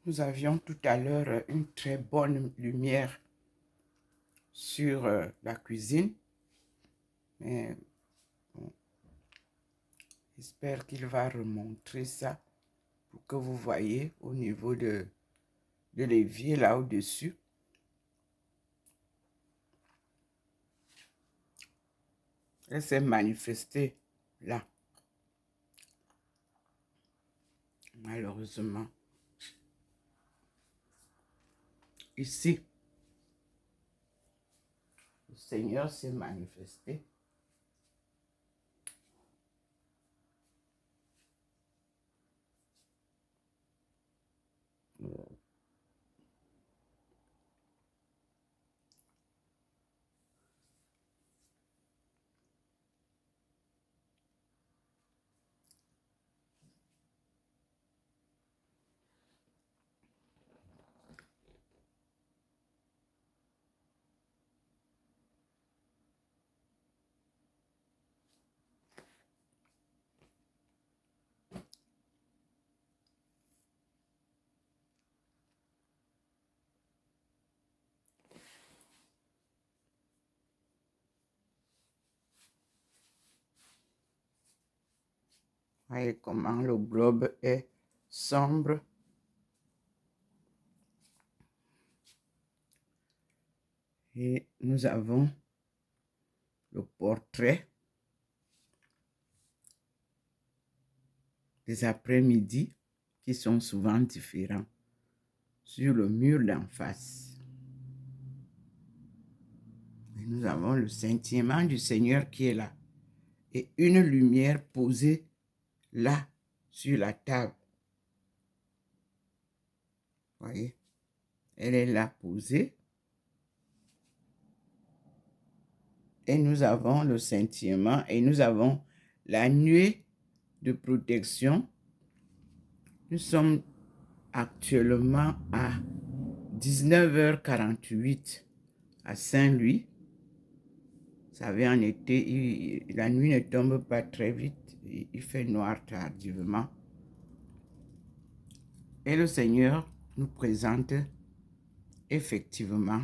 Nous avions tout à l'heure une très bonne lumière sur la cuisine, mais bon, j'espère qu'il va remontrer ça pour que vous voyez au niveau de l'évier là au-dessus. Elle s'est manifestée là, malheureusement. Ici, le Seigneur s'est manifesté. Voyez comment le globe est sombre. Et nous avons le portrait des après-midi qui sont souvent différents sur le mur d'en face. Et nous avons le scintillement du Seigneur qui est là et une lumière posée là sur la table. Voyez, elle est là posée. Et nous avons le scintillement et nous avons la nuée de protection. Nous sommes actuellement à 19h48 à Saint-Louis. Vous savez, en été, la nuit ne tombe pas très vite. Il fait noir tardivement. Et le Seigneur nous présente effectivement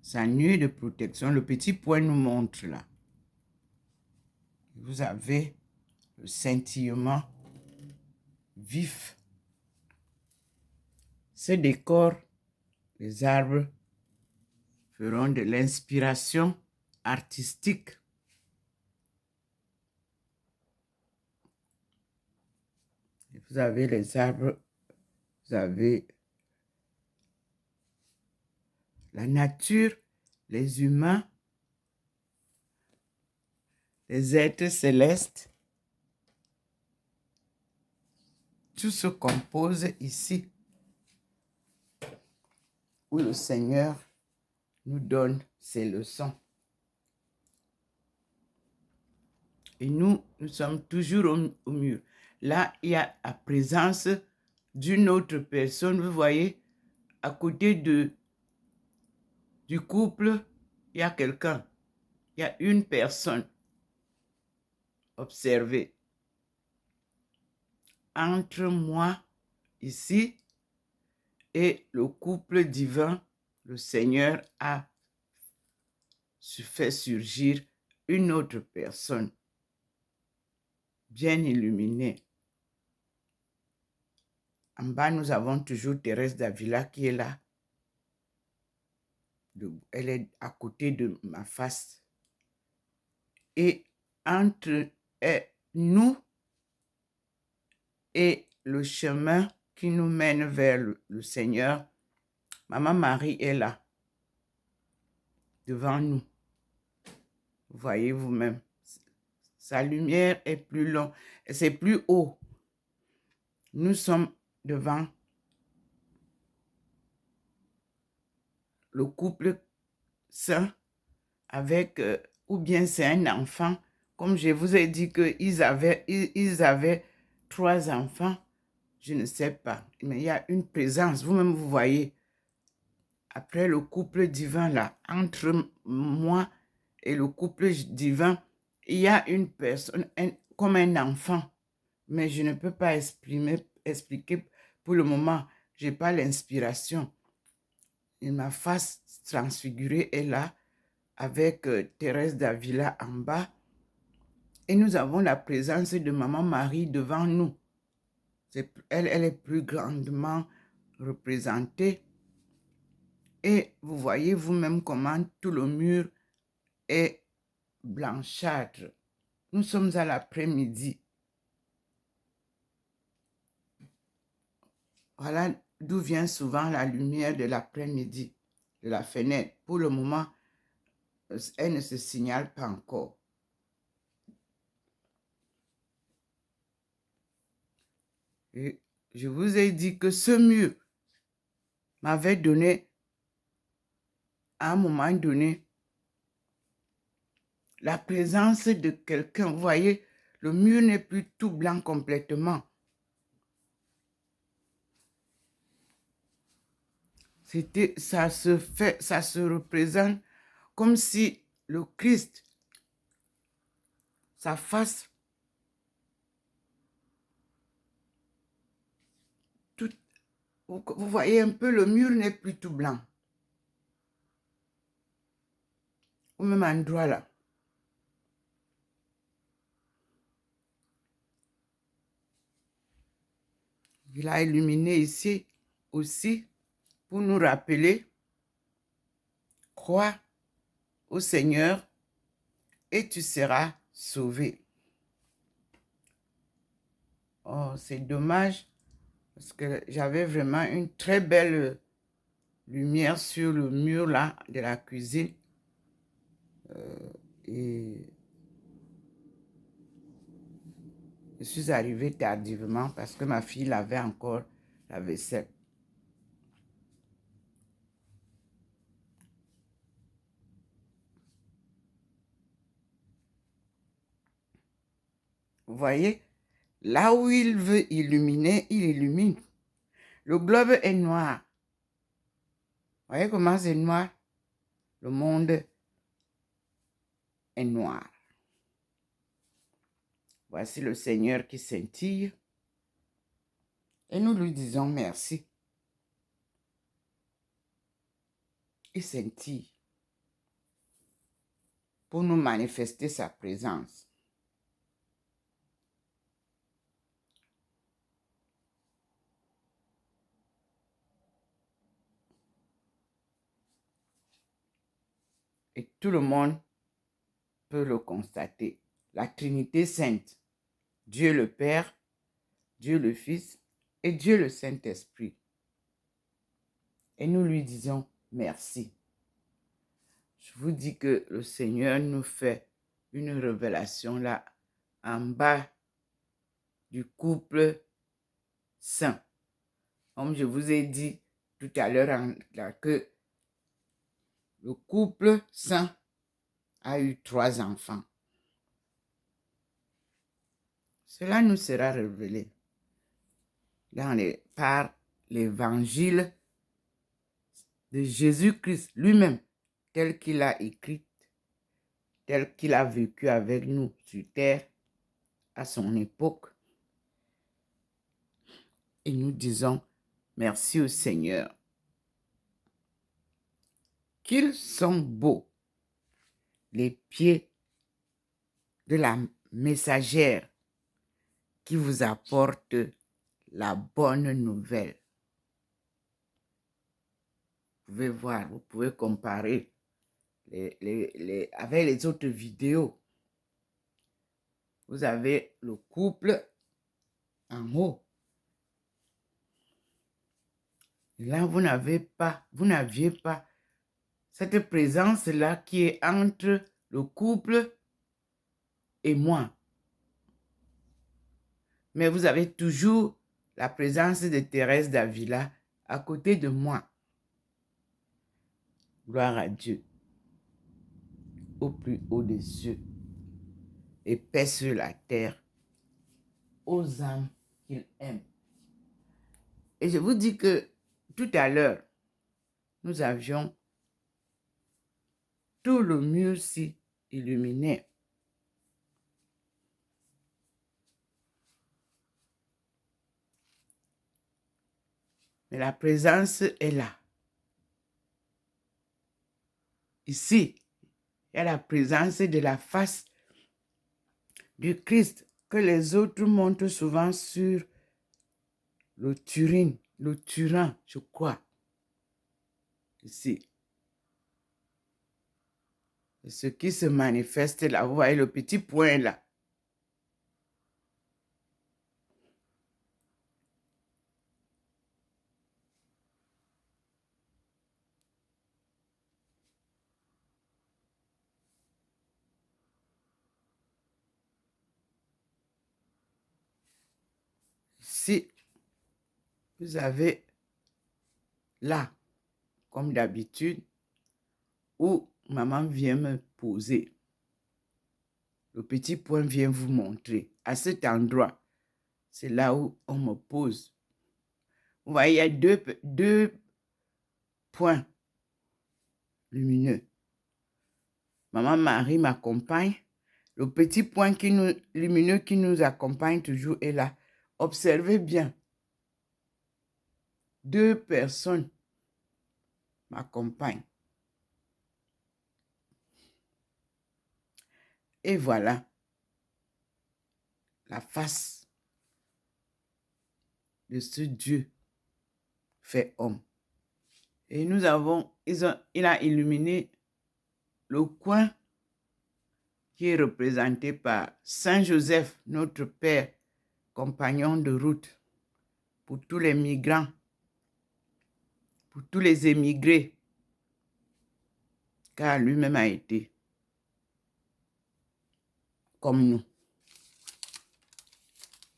sa nuée de protection. Le petit point nous montre là. Vous avez le scintillement vif. Ce décor, les arbres feront de l'inspiration artistique. Et vous avez les arbres, vous avez la nature, les humains, les êtres célestes. Tout se compose ici, où le Seigneur nous donne ses leçons. Et nous sommes toujours au mur. Là, il y a la présence d'une autre personne. Vous voyez, à côté du couple, il y a quelqu'un. Il y a une personne. Observez. Entre moi, ici, et le couple divin, le Seigneur a fait surgir une autre personne, bien illuminée. En bas, nous avons toujours Thérèse d'Avila qui est là. Elle est à côté de ma face. Et entre nous et le chemin qui nous mène vers le Seigneur, Maman Marie est là, devant nous. Vous voyez vous-même. Sa lumière est plus longue, c'est plus haut. Nous sommes devant le couple saint avec, ou bien c'est un enfant. Comme je vous ai dit qu'ils avaient 3 enfants, je ne sais pas. Mais il y a une présence, vous-même vous voyez. Après le couple divin là, entre moi et le couple divin, il y a une personne, comme un enfant. Mais je ne peux pas expliquer pour le moment, je n'ai pas l'inspiration. Et ma face transfigurée est là, avec Thérèse d'Avila en bas. Et nous avons la présence de Maman Marie devant nous. Elle est plus grandement représentée. Et vous voyez vous-même comment tout le mur est blanchâtre. Nous sommes à l'après-midi. Voilà d'où vient souvent la lumière de l'après-midi, de la fenêtre. Pour le moment, elle ne se signale pas encore. Et je vous ai dit que ce mur m'avait donné, à un moment donné, la présence de quelqu'un. Vous voyez, le mur n'est plus tout blanc complètement. Ça se représente comme si le Christ, sa face, vous voyez un peu, le mur n'est plus tout blanc. Au même endroit là. Il a illuminé ici aussi pour nous rappeler, crois au Seigneur et tu seras sauvé. Oh, c'est dommage parce que j'avais vraiment une très belle lumière sur le mur là de la cuisine. Et je suis arrivée tardivement parce que ma fille lavait encore la vaisselle. Vous voyez, là où il veut illuminer, il illumine. Le globe est noir. Vous voyez comment c'est noir? Le monde est noir. Voici le Seigneur qui scintille. Et nous lui disons merci. Il scintille pour nous manifester sa présence. Et tout le monde peut le constater. La Trinité sainte, Dieu le Père, Dieu le Fils et Dieu le Saint-Esprit. Et nous lui disons merci. Je vous dis que le Seigneur nous fait une révélation là, en bas du couple saint. Comme je vous ai dit tout à l'heure que le couple saint a eu 3 enfants. Cela nous sera révélé par l'évangile de Jésus-Christ lui-même, tel qu'il a écrit, tel qu'il a vécu avec nous sur terre à son époque. Et nous disons merci au Seigneur. Qu'ils sont beaux, les pieds de la messagère qui vous apporte la bonne nouvelle. Vous pouvez voir, vous pouvez comparer avec les autres vidéos. Vous avez le couple en haut. Et là, vous n'aviez pas cette présence-là qui est entre le couple et moi. Mais vous avez toujours la présence de Thérèse d'Avila à côté de moi. Gloire à Dieu. Au plus haut des cieux et paix sur la terre aux âmes qu'il aime. Et je vous dis que tout à l'heure, nous avions tout le mur-ci illuminé. Mais la présence est là. Ici, il y a la présence de la face du Christ que les autres montrent souvent sur le Turin, je crois. Ici. Et ce qui se manifeste là, vous voyez le petit point là. Si vous avez là, comme d'habitude, où maman vient me poser, le petit point vient vous montrer. À cet endroit, c'est là où on me pose. Vous voyez, il y a deux points lumineux. Maman Marie m'accompagne. Le petit point lumineux qui nous accompagne toujours est là. Observez bien. 2 personnes m'accompagnent. Et voilà la face de ce Dieu fait homme. Et il a illuminé le coin qui est représenté par Saint Joseph, notre Père, compagnon de route pour tous les migrants, pour tous les émigrés, car lui-même a été comme nous.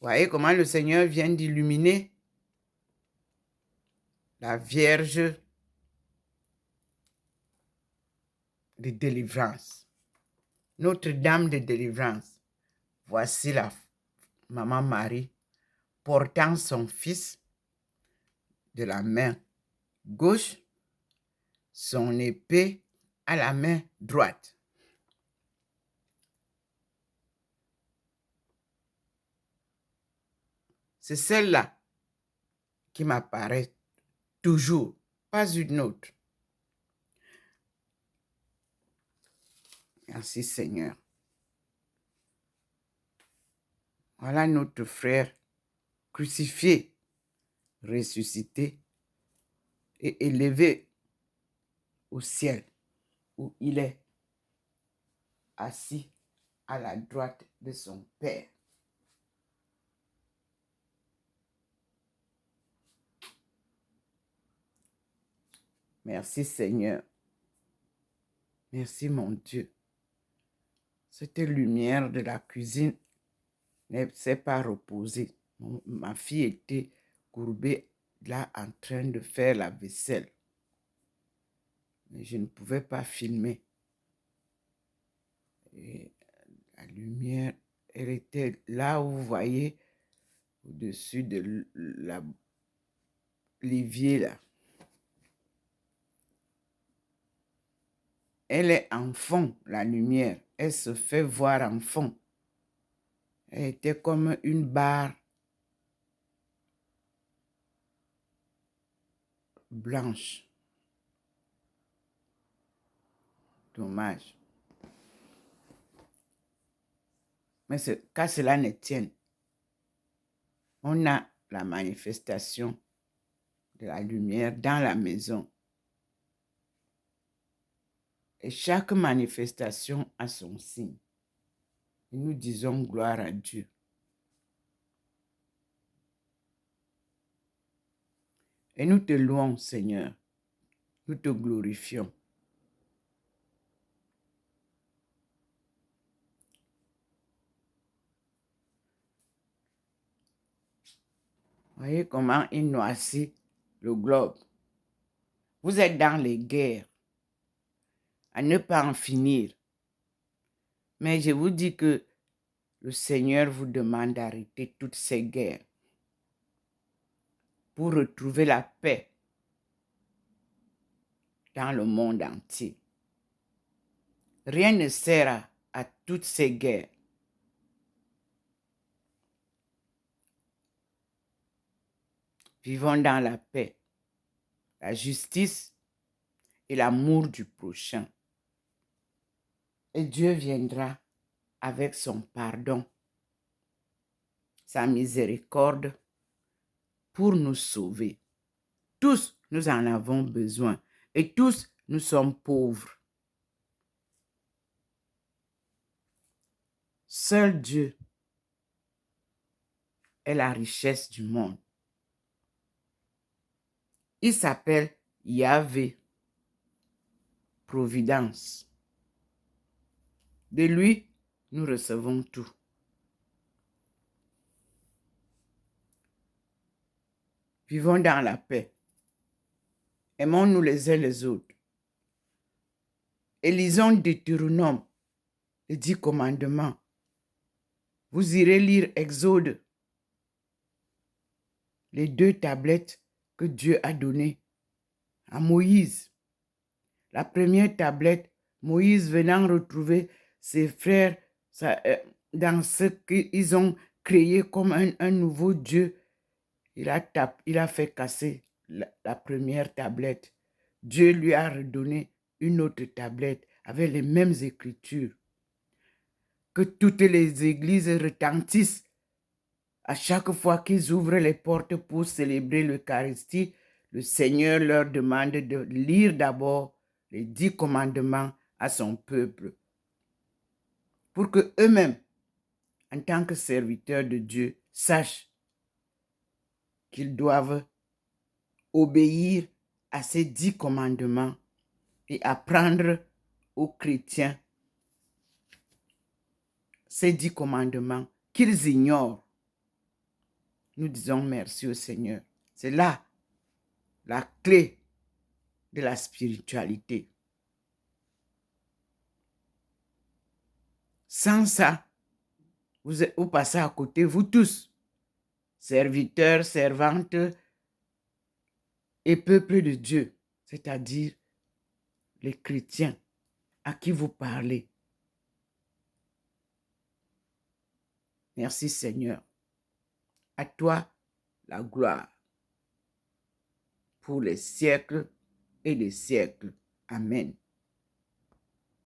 Voyez comment le Seigneur vient d'illuminer la Vierge de délivrance. Notre-Dame de délivrance. Voici la maman Marie portant son fils de la main gauche, son épée à la main droite. C'est celle-là qui m'apparaît toujours, pas une autre. Merci Seigneur. Voilà notre frère crucifié, ressuscité et élevé au ciel où il est assis à la droite de son Père. Merci Seigneur. Merci mon Dieu. Cette lumière de la cuisine ne s'est pas reposée. Ma fille était courbée là en train de faire la vaisselle. Mais je ne pouvais pas filmer. Et la lumière, elle était là où vous voyez, au-dessus de l'évier là. Elle est en fond, la lumière. Elle se fait voir en fond. Elle était comme une barre blanche. Dommage. Mais qu'à cela ne tienne, on a la manifestation de la lumière dans la maison. Et chaque manifestation a son signe. Et nous disons gloire à Dieu. Et nous te louons, Seigneur. Nous te glorifions. Voyez comment il noircit le globe. Vous êtes dans les guerres, à ne pas en finir. Mais je vous dis que le Seigneur vous demande d'arrêter toutes ces guerres pour retrouver la paix dans le monde entier. Rien ne sert à toutes ces guerres. Vivons dans la paix, la justice et l'amour du prochain. Et Dieu viendra avec son pardon, sa miséricorde pour nous sauver. Tous, nous en avons besoin et tous, nous sommes pauvres. Seul Dieu est la richesse du monde. Il s'appelle Yahvé, Providence. De lui, nous recevons tout. Vivons dans la paix. Aimons-nous les uns les autres. Et lisons Deutéronome, les 10 commandements. Vous irez lire Exode, les 2 tablettes que Dieu a données à Moïse. La première tablette, Moïse venant retrouver ses frères dans ce qu'ils ont créé comme un nouveau Dieu. Il a fait casser la première tablette. Dieu lui a redonné une autre tablette avec les mêmes écritures. Que toutes les églises retentissent à chaque fois qu'ils ouvrent les portes pour célébrer l'Eucharistie. Le Seigneur leur demande de lire d'abord les 10 commandements à son peuple pour que eux-mêmes, en tant que serviteurs de Dieu, sachent qu'ils doivent obéir à ces 10 commandements et apprendre aux chrétiens ces 10 commandements qu'ils ignorent. Nous disons merci au Seigneur. C'est là la clé de la spiritualité. Sans ça, vous passez à côté, vous tous, serviteurs, servantes et peuple de Dieu, c'est-à-dire les chrétiens à qui vous parlez. Merci Seigneur. À toi la gloire pour les siècles et les siècles. Amen.